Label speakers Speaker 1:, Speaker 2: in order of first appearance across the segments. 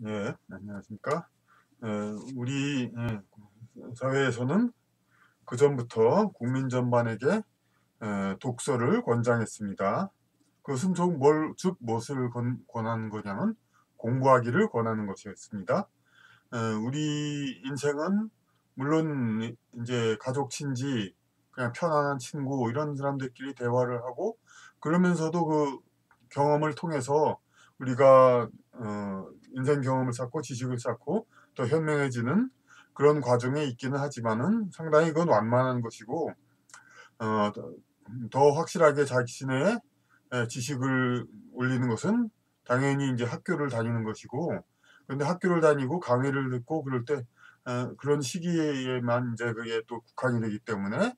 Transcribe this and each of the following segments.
Speaker 1: 예, 안녕하십니까. 예, 우리 사회에서는 그전부터 국민 전반에게 독서를 권장했습니다. 그것은 즉 무엇을 권하는 거냐면 공부하기를 권하는 것이었습니다. 우리 인생은 물론 이제 가족, 친지, 그냥 편안한 친구 이런 사람들끼리 대화를 하고 그러면서도 그 경험을 통해서 우리가 인생 경험을 쌓고 지식을 쌓고 더 현명해지는 그런 과정에 있기는 하지만은 상당히 그건 완만한 것이고 어, 더, 더 확실하게 자신의 지식을 올리는 것은 당연히 이제 학교를 다니는 것이고, 그런데 학교를 다니고 강의를 듣고 그럴 때 그런 시기에만 이제 그게 또 국한이 되기 때문에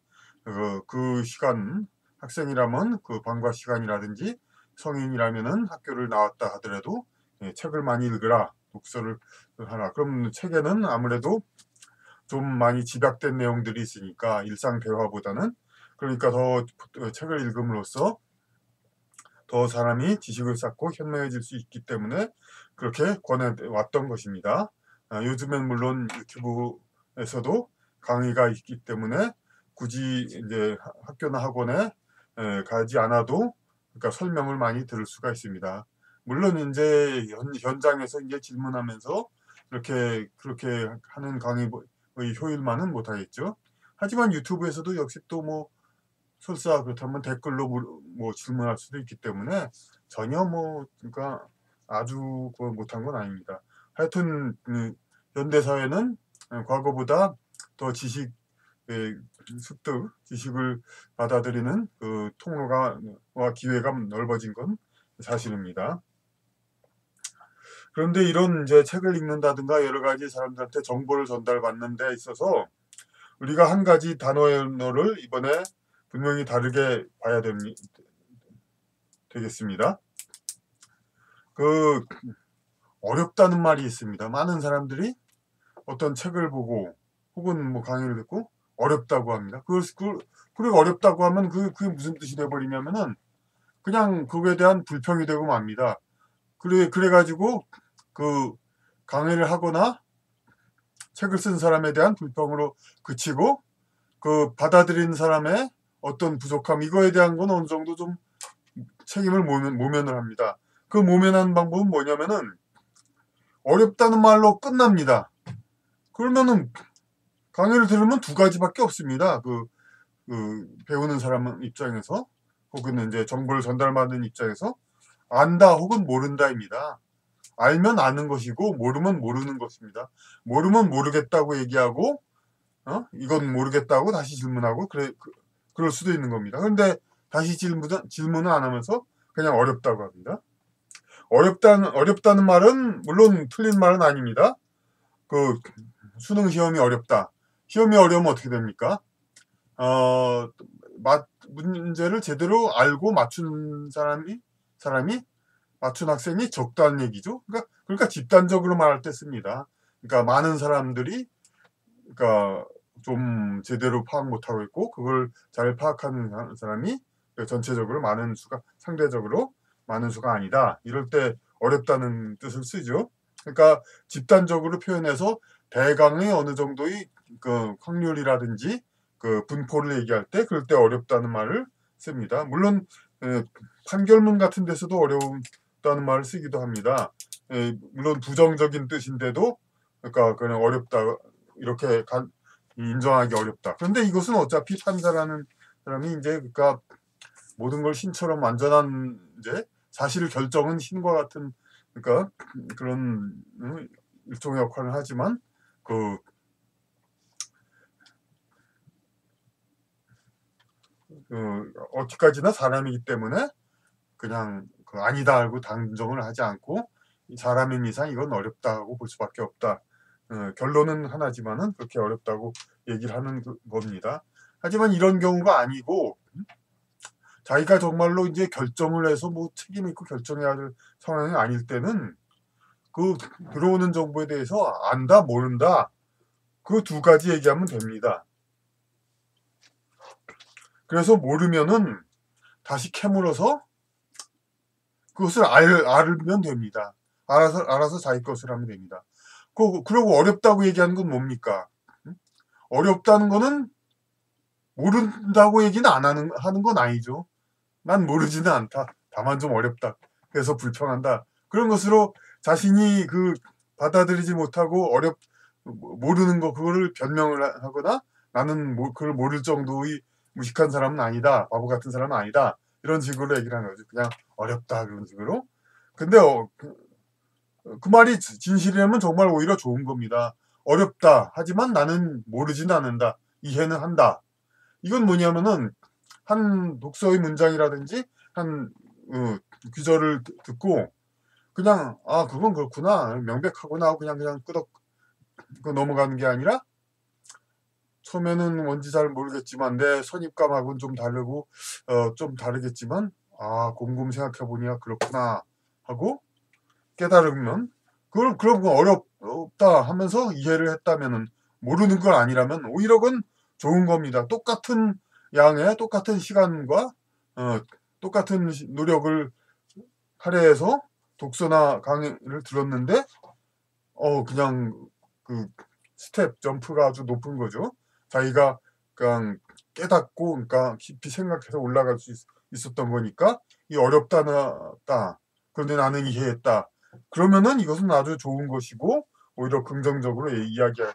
Speaker 1: 그 시간 학생이라면 그 방과 시간이라든지 성인이라면은 학교를 나왔다 하더라도 책을 많이 읽으라, 독서를 하라. 그럼 책에는 아무래도 좀 많이 집약된 내용들이 있으니까 일상 대화보다는, 그러니까 더 책을 읽음으로써 더 사람이 지식을 쌓고 현명해질 수 있기 때문에 그렇게 권해왔던 것입니다. 요즘엔 물론 유튜브에서도 강의가 있기 때문에 굳이 이제 학교나 학원에 가지 않아도 그러니까 설명을 많이 들을 수가 있습니다. 물론 이제 현장에서 이제 질문하면서 그렇게 하는 강의의 효율만은 못하겠죠. 하지만 유튜브에서도 역시 또 뭐 설사 그렇다면 댓글로 뭐 질문할 수도 있기 때문에 전혀 뭐 그러니까 아주 그 못한 건 아닙니다. 하여튼 현대 사회는 과거보다 더 예, 습득, 지식을 받아들이는 그 통로와 기회가 넓어진 건 사실입니다. 그런데 이런 이제 책을 읽는다든가 여러 가지 사람들한테 정보를 전달받는 데 있어서 우리가 한 가지 단어를 이번에 분명히 다르게 봐야 되겠습니다. 그 어렵다는 말이 있습니다. 많은 사람들이 어떤 책을 보고 혹은 뭐 강의를 듣고 어렵다고 합니다. 그리고 어렵다고 하면 그게 무슨 뜻이 돼버리냐면은 그냥 그거에 대한 불평이 되고 맙니다. 그래가지고 그 강의를 하거나 책을 쓴 사람에 대한 불평으로 그치고 그 받아들인 사람의 어떤 부족함 이거에 대한 건 어느 정도 좀 책임을 모면을 합니다. 그 모면하는 방법은 뭐냐면은 어렵다는 말로 끝납니다. 그러면은 강의를 들으면 두 가지밖에 없습니다. 배우는 사람 입장에서 혹은 이제 정보를 전달받는 입장에서 안다 혹은 모른다입니다. 알면 아는 것이고 모르면 모르는 것입니다. 모르면 모르겠다고 얘기하고 이건 모르겠다고 다시 질문하고 그럴 수도 있는 겁니다. 그런데 다시 질문을 안 하면서 그냥 어렵다고 합니다. 어렵다는 말은 물론 틀린 말은 아닙니다. 그 수능 시험이 어렵다. 시험이 어려우면 어떻게 됩니까? 어, 문제를 제대로 알고 사람이 맞춘 학생이 적다는 얘기죠. 그러니까 집단적으로 말할 때 씁니다. 그러니까 많은 사람들이 그러니까 좀 제대로 파악 못하고 있고 그걸 잘 파악하는 사람이 전체적으로 상대적으로 많은 수가 아니다. 이럴 때 어렵다는 뜻을 쓰죠. 그러니까 집단적으로 표현해서 대강의 어느 정도의 그 확률이라든지 그 분포를 얘기할 때 그럴 때 어렵다는 말을 씁니다. 물론 판결문 같은 데서도 어렵다는 말을 쓰기도 합니다. 물론 부정적인 뜻인데도 그러니까 그냥 어렵다 이렇게 인정하기 어렵다. 그런데 이것은 어차피 판사라는 사람이 이제 그러니까 모든 걸 신처럼 완전한 이제 사실 결정은 신과 같은 그러니까 그런 일종의 역할을 하지만 그 어디까지나 사람이기 때문에 그냥 아니다 알고 단정을 하지 않고 사람인 이상 이건 어렵다고 볼 수밖에 없다. 결론은 하나지만은 그렇게 어렵다고 얘기를 하는 겁니다. 하지만 이런 경우가 아니고 자기가 정말로 이제 결정을 해서 뭐 책임 있고 결정해야 될 상황이 아닐 때는 그 들어오는 정보에 대해서 안다 모른다 그 두 가지 얘기하면 됩니다. 그래서 모르면은 다시 캐물어서 그것을 알면 됩니다. 알아서 자기 것을 하면 됩니다. 그러고 어렵다고 얘기하는 건 뭡니까? 어렵다는 거는 모른다고 얘기는 안 하는 건 아니죠. 난 모르지는 않다. 다만 좀 어렵다. 그래서 불평한다. 그런 것으로 자신이 받아들이지 못하고 모르는 거 그거를 변명을 하거나 나는 그걸 모를 정도의 무식한 사람은 아니다. 바보 같은 사람은 아니다. 이런 식으로 얘기를 하는 거죠. 그냥 어렵다 그런 식으로. 근데 그 말이 진실이라면 정말 오히려 좋은 겁니다. 어렵다. 하지만 나는 모르지는 않는다. 이해는 한다. 이건 뭐냐면은 한 독서의 문장이라든지 한 귀절을 듣고 그냥 그건 그렇구나 명백하구나 하고 그냥 끄덕 넘어가는 게 아니라 처음에는 뭔지 잘 모르겠지만 내 선입감하고는 좀 다르고 좀 다르겠지만 곰곰 생각해 보니까 그렇구나 하고 깨달으면 그럼 어렵다 하면서 이해를 했다면은 모르는 건 아니라면 오히려 그건 좋은 겁니다. 똑같은 양의 똑같은 시간과 똑같은 노력을 할애해서 독서나 강의를 들었는데 그냥 그 스텝 점프가 아주 높은 거죠. 자기가 그냥 깨닫고 그러니까 깊이 생각해서 올라갈 수 있었던 거니까 이 어렵다 그런데 나는 이해했다. 그러면은 이것은 아주 좋은 것이고 오히려 긍정적으로 이야기할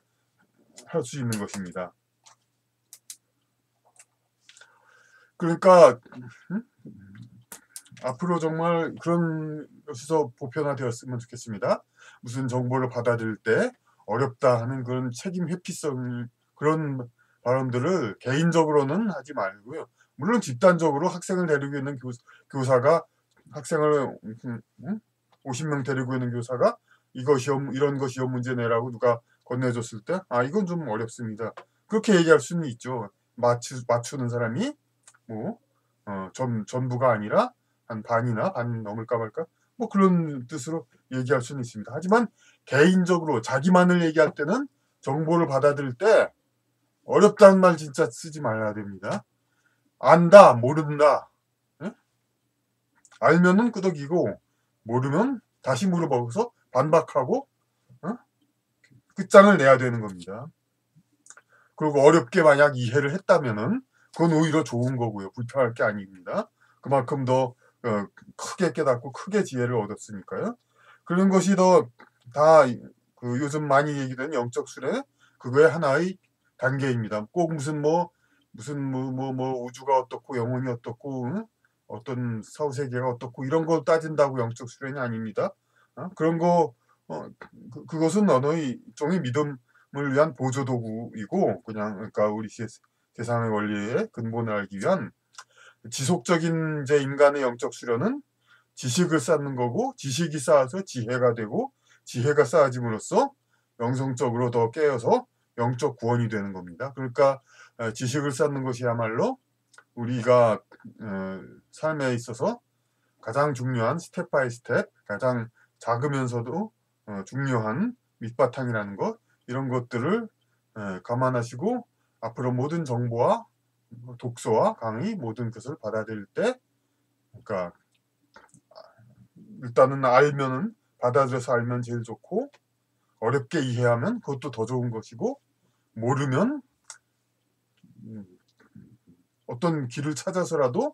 Speaker 1: 수 있는 것입니다. 그러니까 앞으로 정말 그런 것에서 보편화되었으면 좋겠습니다. 무슨 정보를 받아들일 때 어렵다 하는 그런 책임 회피성 그런 발언들을 개인적으로는 하지 말고요. 물론 집단적으로 학생을 데리고 있는 교사가 학생을 50명 데리고 있는 교사가 이런 것이요 문제 내라고 누가 건네줬을 때 이건 좀 어렵습니다. 그렇게 얘기할 수는 있죠. 맞추는 사람이 뭐 전부가 아니라 한 반이나 반 넘을까 말까 뭐 그런 뜻으로 얘기할 수는 있습니다. 하지만 개인적으로 자기만을 얘기할 때는 정보를 받아들일 때 어렵다는 말 진짜 쓰지 말아야 됩니다. 안다, 모른다. 예? 알면은 끄덕이고 모르면 다시 물어보고서 반박하고 끝장을 내야 되는 겁니다. 그리고 어렵게 만약 이해를 했다면은 그건 오히려 좋은 거고요. 불편할 게 아닙니다. 그만큼 더 크게 깨닫고 크게 지혜를 얻었으니까요. 그런 것이 다 요즘 많이 얘기되는 영적 수련의 그거의 하나의 단계입니다. 꼭 무슨 우주가 어떻고 영혼이 어떻고 어떤 사후세계가 어떻고 이런 거 따진다고 영적 수련이 아닙니다. 그런 거 그것은 언어의 일종의 믿음을 위한 보조 도구이고 그러니까 우리 세상의 원리의 근본을 알기 위한 지속적인 이제 인간의 영적 수련은 지식을 쌓는 거고 지식이 쌓아서 지혜가 되고 지혜가 쌓아짐으로써 영성적으로 더 깨어서 영적 구원이 되는 겁니다. 그러니까 지식을 쌓는 것이야말로 우리가 삶에 있어서 가장 중요한 스텝 바이 스텝 가장 작으면서도 중요한 밑바탕이라는 것 이런 것들을 감안하시고 앞으로 모든 정보와 독서와 강의 모든 것을 받아들일 때 그러니까 일단은 알면은 받아들여서 알면 제일 좋고 어렵게 이해하면 그것도 더 좋은 것이고 모르면 어떤 길을 찾아서라도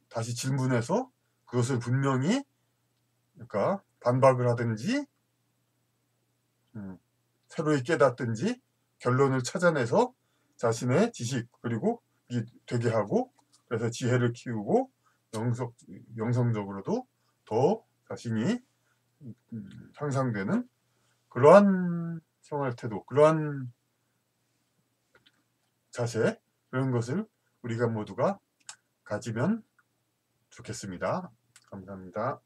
Speaker 1: 다시 질문해서 그것을 분명히 그러니까 반박을 하든지 새로이 깨닫든지 결론을 찾아내서 자신의 지식 그리고 되게 하고 그래서 지혜를 키우고 영성적으로도 더 자신이 향상되는 그러한 생활태도 그러한 자세 그런 것을 우리가 모두가 가지면 좋겠습니다. 감사합니다.